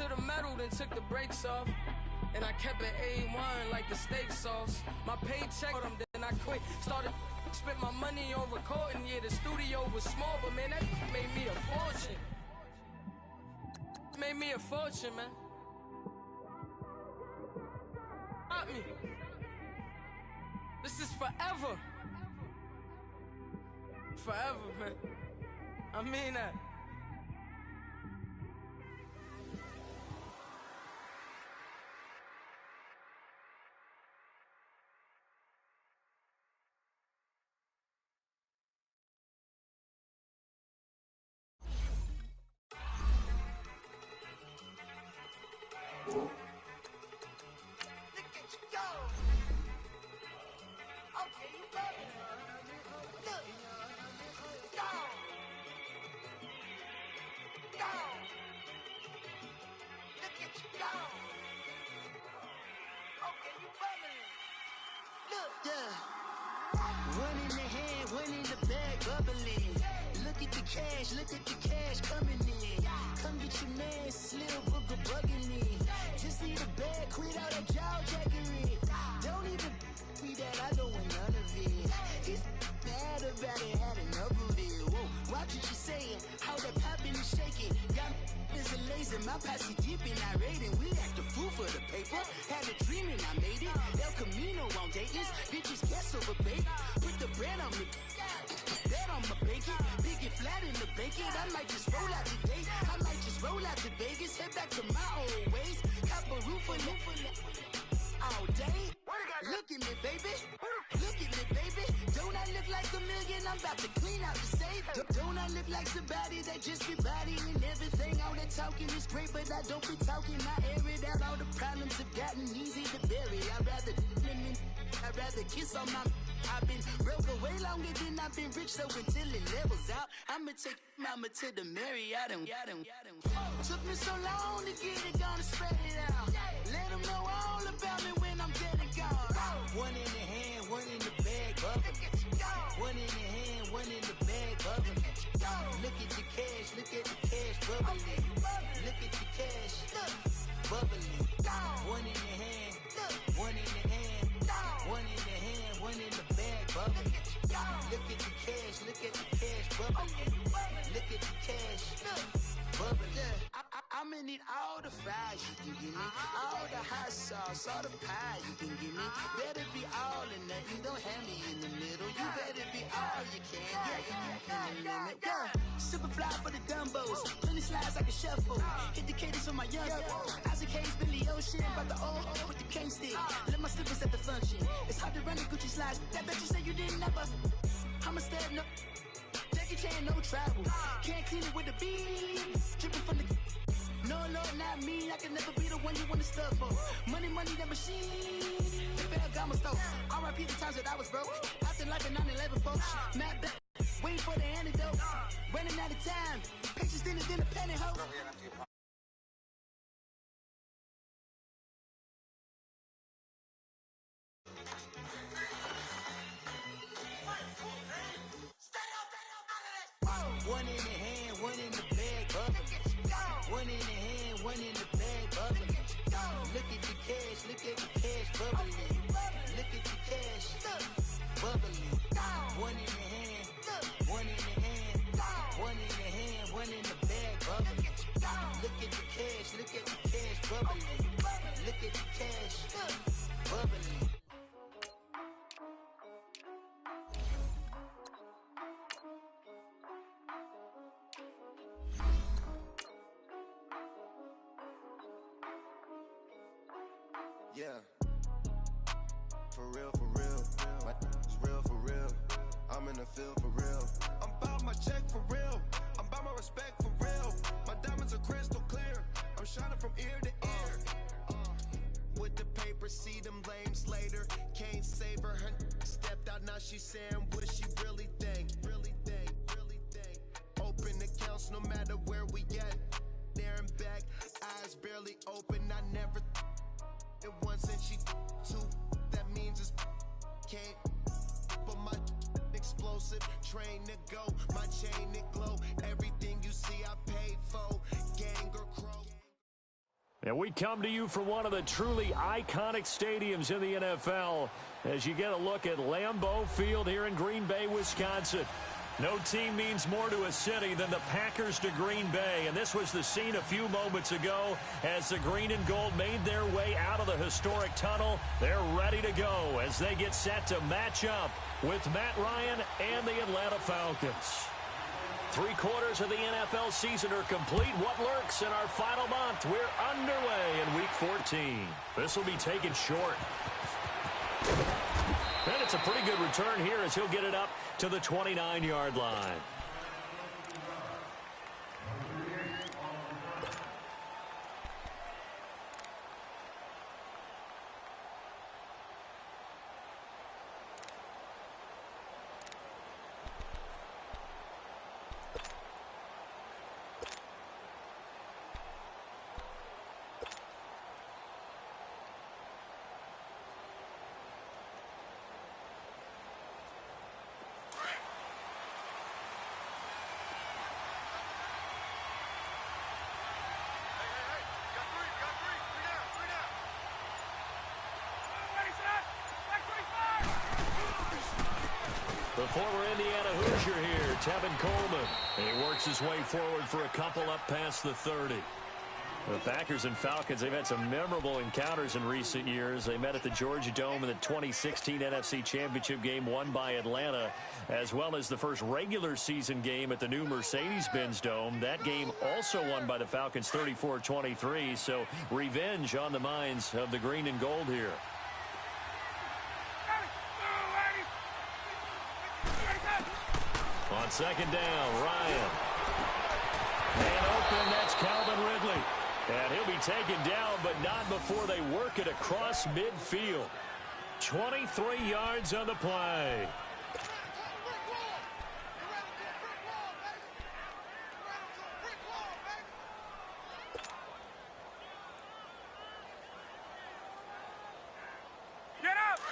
to the metal, then took the brakes off. And I kept it A1 like the steak sauce. My paycheck, then I quit. Started spent my money on recording. Yeah, the studio was small, but man, that made me a fortune. Made me a fortune, man. Got me. This is forever. Forever, man. I mean that. One in the hand, one in the bag, bubbling. Look at the cash coming in. Come get your man, Slim Booger bugging me. Just need a bag, quit all that jaw jackery. Don't even be that, I don't want none of it. He's mad about it, had enough of it. Whoa, watch what you saying, how that poppin' and shaking. Got is a laser, my posse deep and irate, and we act a fool for the paper. Had a dream and I made it. El Camino on Dayton's, bitches guess over bait. Put the bread on me, bet on my bacon. Big and flat in the bacon. I might just roll out today. I might just roll out to Vegas, head back to my old ways. Cop a roof for all day. Look at me, baby. Look at me, baby. Don't I look like a million? I'm about to clean out the safe. Don't I look like somebody that just be bodying everything? All that talking is great, but I don't be talking. I air it out. All the problems have gotten easy to bury. I'd rather kiss on my. I've been broke way longer than I've been rich, so until it levels out, I'ma take mama to the Marriott and took me so long to get it, gonna spread it out. Let them know all about me when I'm dead and gone. One in the hand, one in the bag, bubbling. One in the hand, one in the bag, bubbling. Look at the cash, bubbling. Look at the cash, bubbling. One in the hand, one in the hand, one in the hand, one in the bag, bubbling. Look at the cash, bubbling. Look at the cash, bubbling. I'ma need all the fries you can give me, all the hot sauce, all the pie you can give me. Better be all or nothing, don't have me in the middle. You better be all you can, yeah. Super fly for the Dumbos, plenty slides like a shuffle. Hit the cadence on my young Isaac Hayes, Billy Ocean, about the old with the cane stick. Let my slippers at the function. It's hard to run the Gucci slides. That bet you say you didn't never. I'ma step no. Jackie Chan, no travel. Can't clean it with the beat. Dripping from the. No, Lord, not me. I can never be the one you want to stuff for. Money, that machine. The Ferragamo stove. R.I.P. the times that I was broke. Acting like a 9/11 folks. Mad back. Waiting for the antidote. Running out of time. Pictures thinner than a pantyhose. One in the hand, one in the bag, bubbling. One in the hand, one in the bag, bubbling. Look at the cash, bubbling. Look at the cash, bubbling. One in the hand, one in the hand, one in the hand, one in the bag, bubbling. Look at the cash, bubbling. Look at the cash, bubbling. Yeah, for real, my is real for real. I'm in the field for real. I'm about my check for real. I'm about my respect for real. My diamonds are crystal clear. I'm shining from ear to ear. With the paper, see them lames later. Can't save her. Her stepped out, now she's saying, what does she really think? Really think. Open accounts no matter where we at. There and back, eyes barely open. I never. It once and she two, that means it's can't. But my explosive train to go, my chain to glow. Everything you see I paid for, gang or crow. And we come to you from one of the truly iconic stadiums in the NFL as you get a look at Lambeau Field here in Green Bay, Wisconsin. No team means more to a city than the Packers to Green Bay, and this was the scene a few moments ago as the green and gold made their way out of the historic tunnel. They're ready to go as they get set to match up with Matt Ryan and the Atlanta Falcons. 3/4 of the NFL season are complete. What lurks in our final month? We're underway in Week 14. This will be taken short. And it's a pretty good return here as he'll get it up to the 29-yard line. The former Indiana Hoosier here, Tevin Coleman. And he works his way forward for a couple up past the 30. The Packers and Falcons, they've had some memorable encounters in recent years. They met at the Georgia Dome in the 2016 NFC Championship game won by Atlanta, as well as the first regular season game at the new Mercedes-Benz Dome. That game also won by the Falcons 34-23, so revenge on the minds of the green and gold here. On second down, Ryan. And open, that's Calvin Ridley. And he'll be taken down, but not before they work it across midfield. 23 yards on the play.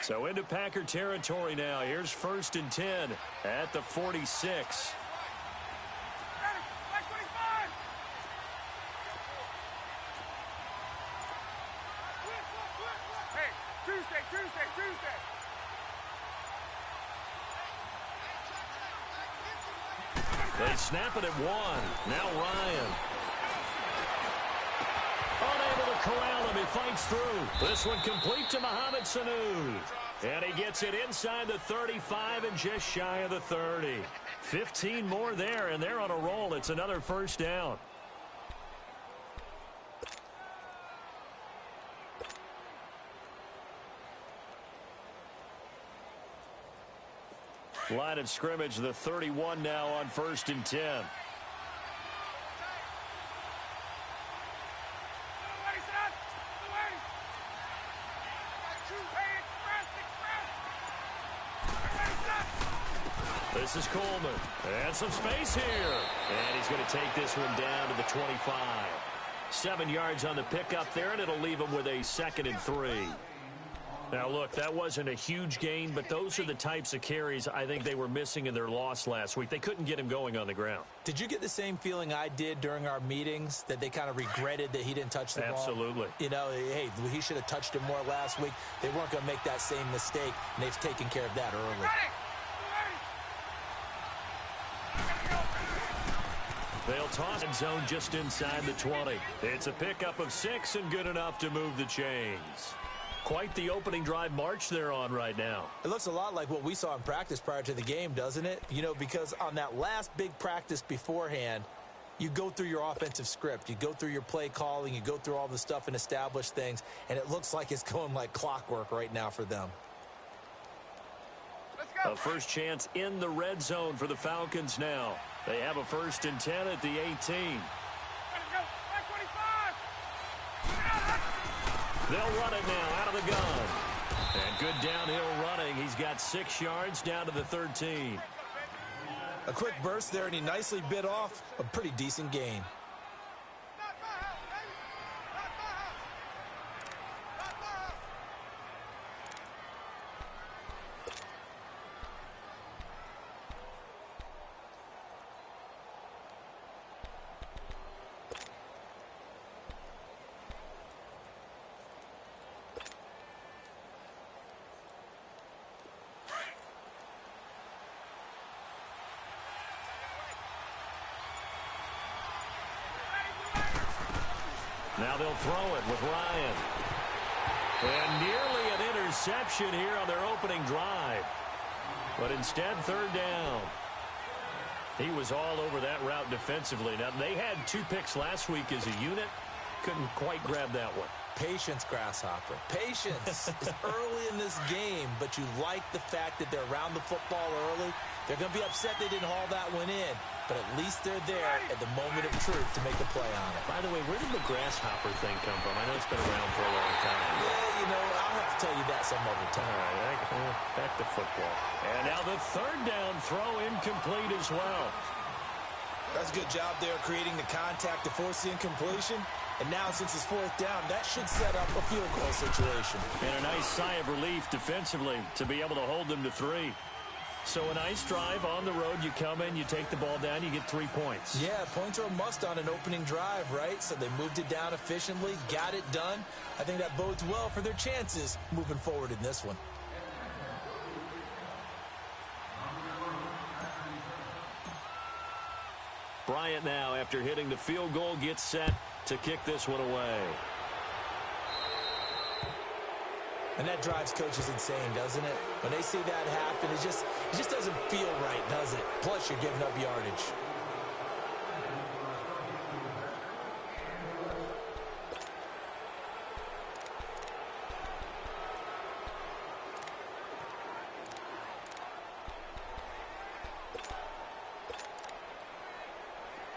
So into Packer territory now. Here's 1st and 10 at the 46. Tuesday. They snap it at 1. Now Ryan. Unable to corral him. He fights through. This one complete to Mohamed Sanu. And he gets it inside the 35 and just shy of the 30. 15 more there, and they're on a roll. It's another first down. Line of scrimmage, the 31 now on 1st and 10. This is Coleman. And some space here. And he's going to take this one down to the 25. 7 yards on the pickup there, and it'll leave him with a 2nd and 3. Now, look, that wasn't a huge gain, but those are the types of carries I think they were missing in their loss last week. They couldn't get him going on the ground. Did you get the same feeling I did during our meetings, that they kind of regretted that he didn't touch the ball? Absolutely. You know, hey, he should have touched it more last week. They weren't going to make that same mistake, and they've taken care of that early. They'll toss in zone just inside the 20. It's a pickup of 6 and good enough to move the chains. Quite the opening drive march they're on right now. It looks a lot like what we saw in practice prior to the game, doesn't it? You know, because on that last big practice beforehand, you go through your offensive script. You go through your play calling. You go through all the stuff and establish things. And it looks like it's going like clockwork right now for them. A first chance in the red zone for the Falcons now. They have a 1st and 10 at the 18. They'll run it now out of the gun. And good downhill running. He's got 6 yards down to the 13. A quick burst there, and he nicely bit off a pretty decent gain. Now they'll throw it with Ryan. And nearly an interception here on their opening drive. But instead, third down. He was all over that route defensively. Now, they had 2 picks last week as a unit. Couldn't quite grab that one. Patience, Grasshopper. Patience is early in this game, but you like the fact that they're around the football early. They're going to be upset they didn't haul that one in, but at least they're there at the moment of truth to make a play on it. By the way, where did the Grasshopper thing come from? I know it's been around for a long time. Yeah, I'll have to tell you that some other time. All right, back to football. And now the third down throw incomplete as well. That's a good job there creating the contact to force the incompletion. And now, since it's fourth down, that should set up a field goal situation. And a nice sigh of relief defensively to be able to hold them to 3. So a nice drive on the road. You come in, you take the ball down, you get 3 points. Yeah, points are a must on an opening drive, right? So they moved it down efficiently, got it done. I think that bodes well for their chances moving forward in this one. Bryant now, after hitting the field goal, gets set to kick this one away. And that drives coaches insane, doesn't it? When they see that happen, it just doesn't feel right, does it? Plus, you're giving up yardage.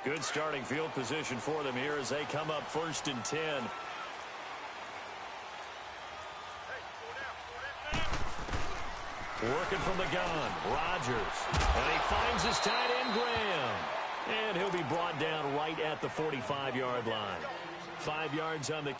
Good starting field position for them here as they come up 1st and 10. Working from the gun, Rodgers. And he finds his tight end, Graham. And he'll be brought down right at the 45-yard line. 5 yards on the